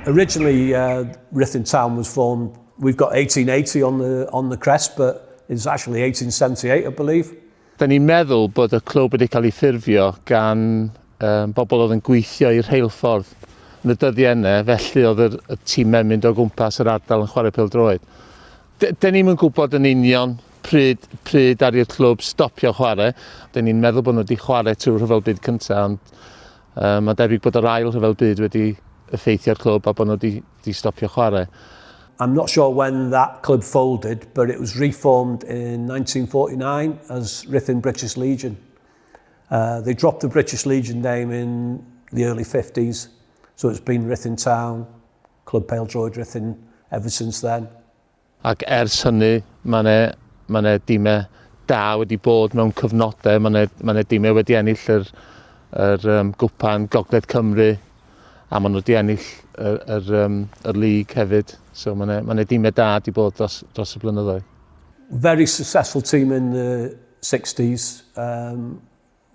Originally, Rhuthun Town was formed, we've got 1880 on the crest, but it's actually 1878, I believe. Da ni'n meddwl bod y clwb wedi cael ei ffurfio gan bobl oedd yn gweithio i'r rheilffordd yn y dyddiau yna, felly oedd y tîmau'n mynd o gwmpas yr ardal yn chwarae pêl-droed. Da ni'n gwybod yn union pryd ar i'r clwb stopio chwarae. Da ni'n meddwl bod nhw wedi chwarae trwy'r rhyfel byd cyntaf, ond mae'n debyg bod yr ail rhyfel byd wedi effeithio'r clwb a bod nhw wedi stopio chwarae. I'm not sure when that club folded, but it was reformed in 1949 as Rhuthun British Legion. They dropped the British Legion name in the early 50s, so it's been Rhuthun Town, Clwb Pêl-droed Rhuthun ever since then. Ac ers hynny, mae dîmau da wedi bod mewn cyfnodau, mae dîmau wedi ennill yr gwpan Gogledd Cymru, a maen nhw wedi ennill yr lig hefyd. So mae dîmau da wedi bod dros y blynyddoedd. Very successful team in the 60s.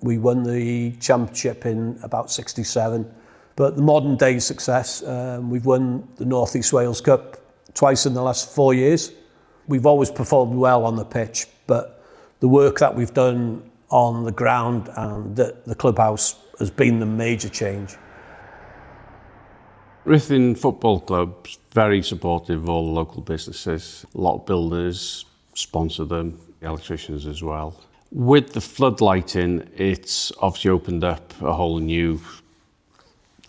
We won the championship in about 67. But the modern day success, we've won the North East Wales Cup twice in the last 4 years. We've always performed well on the pitch, but the work that we've done on the ground and the clubhouse has been the major change. Rhuthun Football Club's very supportive of all the local businesses. A lot of builders sponsor them, the electricians as well. With the floodlighting, it's obviously opened up a whole new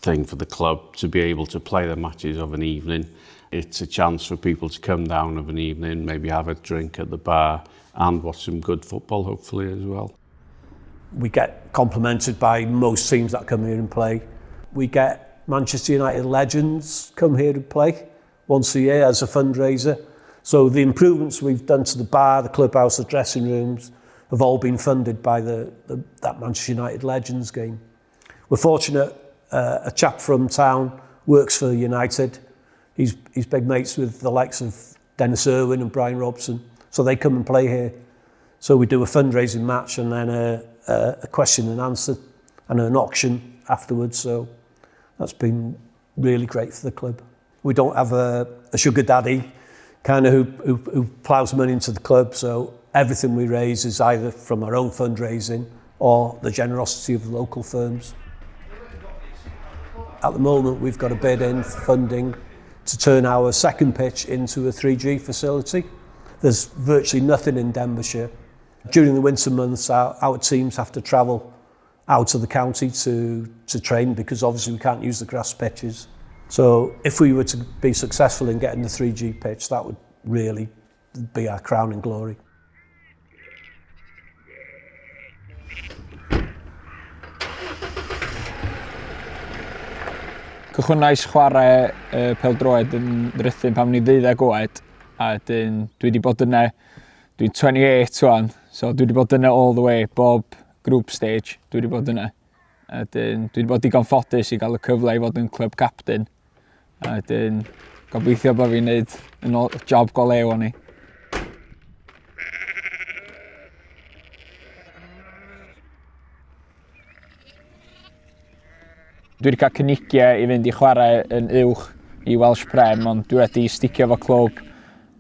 thing for the club to be able to play the matches of an evening. It's a chance for people to come down of an evening, maybe have a drink at the bar and watch some good football, hopefully, as well. We get complimented by most teams that come here and play. We get Manchester United legends come here and play once a year as a fundraiser. So the improvements we've done to the bar, the clubhouse, the dressing rooms have all been funded by that Manchester United legends game. We're fortunate a chap from town works for United. He's big mates with the likes of Dennis Irwin and Brian Robson, so they come and play here. So we do a fundraising match and then a question and answer and an auction afterwards. So that's been really great for the club. We don't have a sugar daddy kind of who ploughs money into the club, so everything we raise is either from our own fundraising or the generosity of the local firms. At the moment, we've got a bid in for funding to turn our second pitch into a 3G facility. There's virtually nothing in Denbighshire. During the winter months, our teams have to travel out of the county to train because obviously we can't use the grass pitches. So if we were to be successful in getting the 3G pitch, that would really be our crowning glory. Cychwynnais chwarae pêl-droed yn Rhuthun pan o'n i 12 oed, a dyn dwi wedi bod yna, dwi'n 28 wan, so dwi wedi bod yna all the way, bob group stage dwi wedi bod yna. A dyn dwi wedi bod digon ffodus i gael y cyfle i fod yn clwb captain, a dyn gobeithio bod fi'n neud yn job go lew o'n i. Dwi wedi cael cynigiau i fynd i chwarae yn uwch i Welsh Prem, ond dwi wedi sticio fo clwb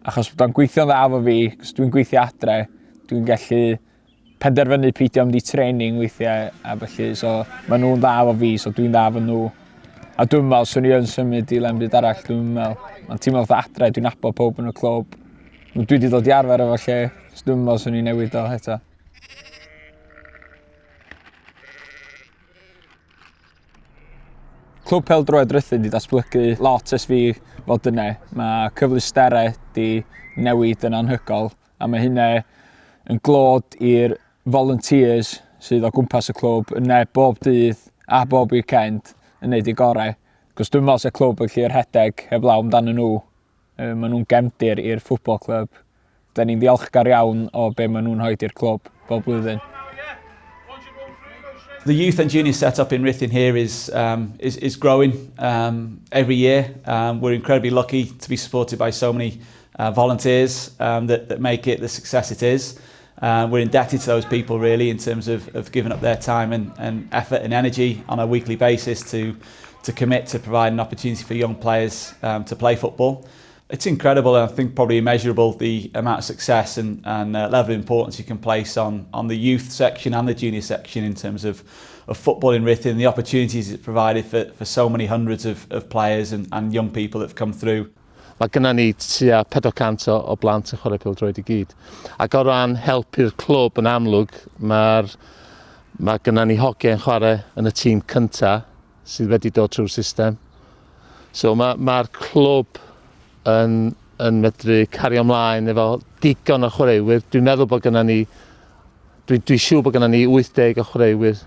achos bod o'n gweithio'n dda efo fi, cos dwi'n gweithio adre, dwi'n gallu penderfynu peidio mynd i training weithiau, a felly so maen nhw'n dda efo fi, so dwi'n dda efo nhw. A dwi'n meddwl, swn i yn symud i len byd arall, dwi'n meddwl. Mae'n teimlo fatha adre, dwi'n nabod pob yn y clwb. Dwi wedi dod i arfer efo lle, so dwi'n meddwl swn i newid o eto. Clwb Pêl-droed Rhuthun wedi datblygu lot ers fi fod yna. Mae cyfleusterau wedi newid yn anhygoel, a mae hynna yn glod i'r volunteers sydd o gwmpas y clwb yna bob dydd a bob weekend yn neud eu gorau. Cos dwi'n meddwl sy'n clwb yn lle'r rhedeg heblaw amdano nhw. Maen nhw'n gefndir i'r ffwtbol clwb. Da ni'n ddiolchgar iawn o be maen nhw'n rhoid i'r clwb bob blwyddyn. The youth and junior setup in Rhuthun here is growing every year. We're incredibly lucky to be supported by so many volunteers that make it the success it is. We're indebted to those people really in terms of giving up their time and effort and energy on a weekly basis to to commit to provide an opportunity for young players to play football. It's incredible, and I think probably immeasurable, the amount of success and level of importance you can place on the youth section and the junior section in terms of football in Rhuthun, the opportunities it's provided for so many hundreds of players and young people that have come through. Mae gennym ni tua 400 o blant yn chwarae pêl-droed I gyd. Ac o ran helpu'r clwb yn amlwg, mae gennym ni hogiau yn chwarae yn y tîm cynta sydd wedi dod trwy'r system. So mae'r clwb yn medru cario ymlaen efo digon o chwaraewyr. Dwi'n meddwl bod gennym ni, dwi'n siŵr bod gennym ni 80 o chwaraewyr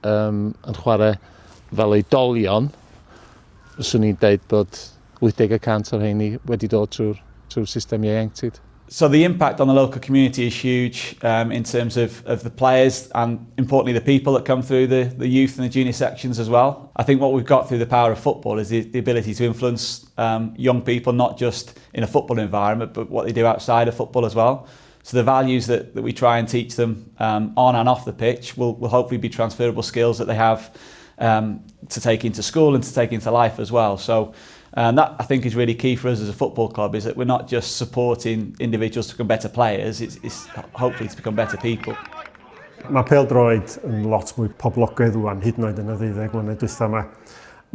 yn chwarae fel oedolion. Fyswn i'n deud bod 80% o'r rheini wedi dod trwy'r system ieuenctid. So the impact on the local community is huge in terms of the players and importantly the people that come through the youth and the junior sections as well. I think what we've got through the power of football is the ability to influence young people, not just in a football environment, but what they do outside of football as well. So the values that we try and teach them on and off the pitch will hopefully be transferable skills that they have to take into school and to take into life as well. So that I think is really key for us as a football club, is that we're not just supporting individuals to become better players, it's hopefully to become better people. Mae Pêl-droed yn lot mwy poblogaidd rwan, hyd yn oed yn y 12 mlynedd dwytha yma.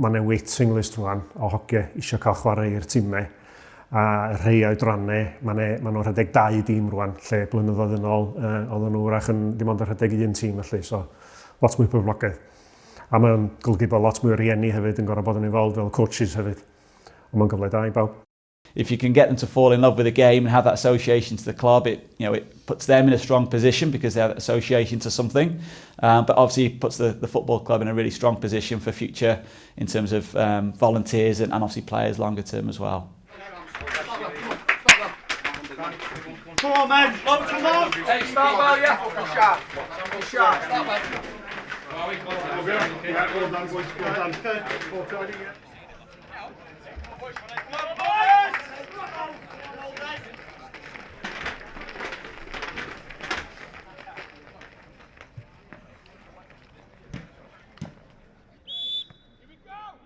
Mae waiting list rwan o hogiau eisiau cael chwarae i'r tîmau. A rhai o'i drannau, mae nhw'n rhedeg 2 dîm rwan, lle blynyddoedd yn ôl, oedden nhw wrach yn dim ond yn rhedeg 1 tîm felly, so lot mwy poblogaidd. A mae'n golygu bod lot mwy o rieni hefyd yn gorfod bod yn involved fel coaches hefyd. Mae'n gyfle da I bawb. If you can get them to fall in love with the game and have that association to the club, it puts them in a strong position because they have that association to something. But obviously it puts the football club in a really strong position for future in terms of volunteers and obviously players longer term as well. Come on, men. Come on. Hey, start well, yeah. Sample sharp. Sample sharp. Start well.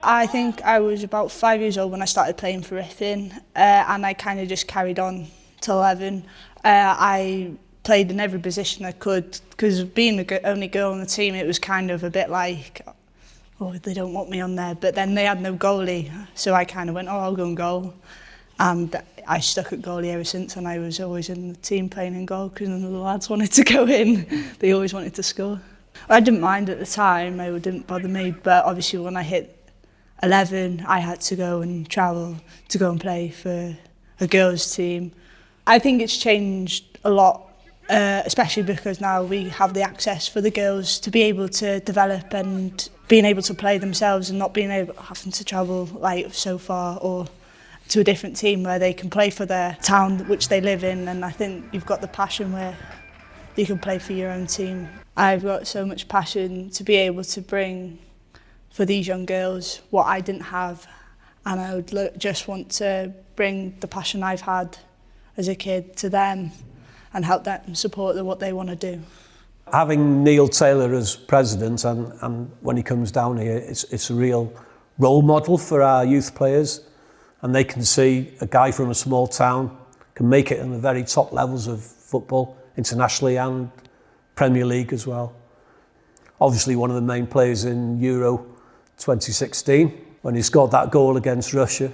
I think I was about 5 years old when I started playing for Rhuthun, and I kind of just carried on to 11. I played in every position I could, because being the only girl on the team, it was kind of a bit like, oh, they don't want me on there. But then they had no goalie, so I kind of went, oh, I'll go and goal. And I stuck at goalie ever since, and I was always in the team playing in goal because none of the lads wanted to go in. They always wanted to score. I didn't mind at the time, it didn't bother me, but obviously when I hit 11, I had to go and travel to go and play for a girls' team. I think it's changed a lot, especially because now we have the access for the girls to be able to develop and being able to play themselves and not having to travel like so far or to a different team where they can play for their town which they live in. And I think you've got the passion where you can play for your own team. I've got so much passion to be able to bring for these young girls what I didn't have, and I would just want to bring the passion I've had as a kid to them and help them support what they want to do. Having Neil Taylor as president and when he comes down here, it's a real role model for our youth players, and they can see a guy from a small town can make it in the very top levels of football, internationally and Premier League as well. Obviously one of the main players in Euro 2016 when he scored that goal against Russia.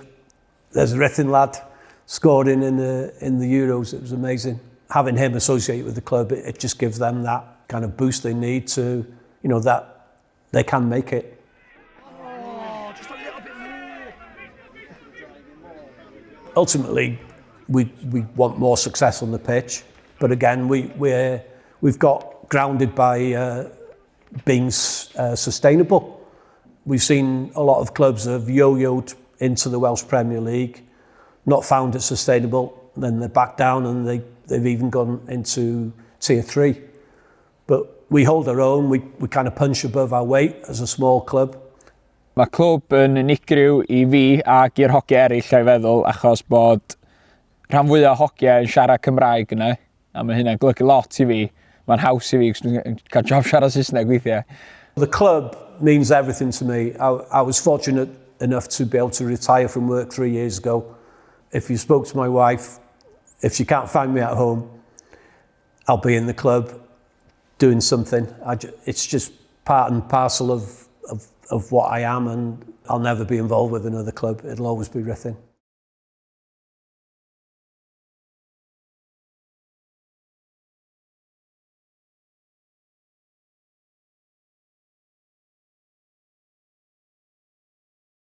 There's a Rhuthun lad scoring in the Euros. It was amazing. Having him associated with the club, it just gives them that kind of boost they need to, that they can make it. Just a little bit more. Ultimately, we want more success on the pitch, but again, we've got grounded by being sustainable. We've seen a lot of clubs that have yo-yoed into the Welsh Premier League, not found it sustainable, then they're back down and they've even gone into Tier 3. But we hold our own, we kind of punch above our weight as a small club. Mae clwb yn unigryw I fi ac i'r hogiau eraill o'i feddwl, achos bod rhan fwy o hogiau yn siarad Cymraeg yna, a mae hynna'n golygu lot I fi. Mae'n haws I fi, cos dwi'n cael job siarad Saesneg weithiau. The club means everything to me. I was fortunate enough to be able to retire from work 3 years ago. If you spoke to my wife, if she can't find me at home, I'll be in the club doing something. It's just part and parcel of what I am, and I'll never be involved with another club. It'll always be Rhuthun.